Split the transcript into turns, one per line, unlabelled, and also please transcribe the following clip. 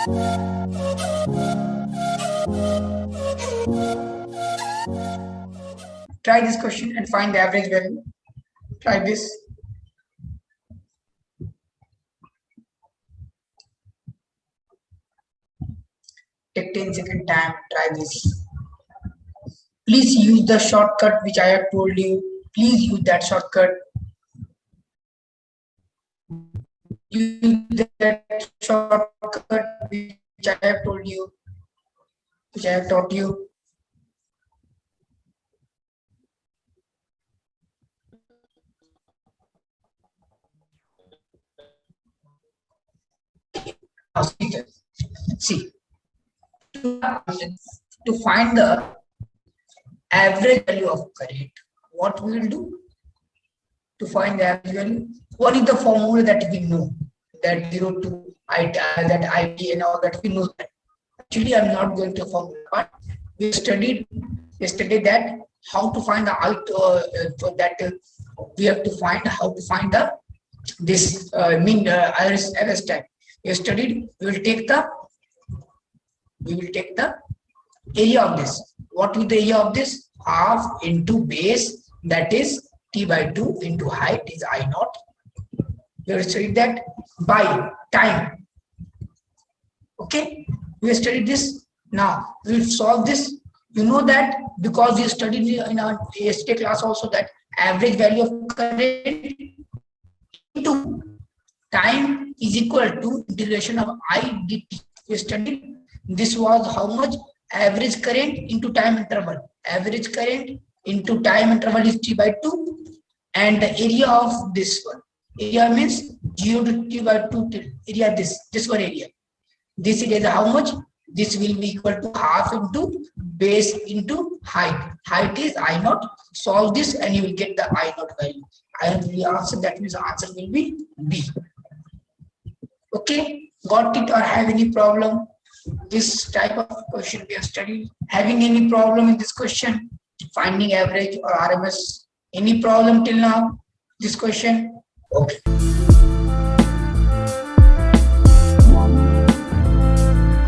Try this question and find the average value. Try this. Take 10-second time. Try this. Please use the shortcut which I have told you. Please use that shortcut. Use that shortcut which I have told you, which I have taught you. See, to find the average value of current, what we will do to find the average value? What is the formula that we know? That 0 to I, that IP and all that we know that. Actually, I'm not going to formula, but we studied yesterday that how to find the we have to find how to find the this iris type. We studied. We will take the area of this. What is the area of this? Half into base, that is T/2 into height is I naught. We have studied that by time. Okay, we have studied this. Now we will solve this. You know that because we studied in our yesterday class also that average value of current into time is equal to integration of I dt. We studied this was how much average current into time interval. Average current into time interval is T/2, and the area of this one. Area means 0 to T/2 area. This one area. This area is how much? This will be equal to half into base into height. Height is I naught. Solve this and you will get the I naught value. I have the answer. That means the answer will be B. Okay, got it or have any problem? This type of question we have studied. Having any problem in this question? Finding average or RMS? Any problem till now? This question? Okay.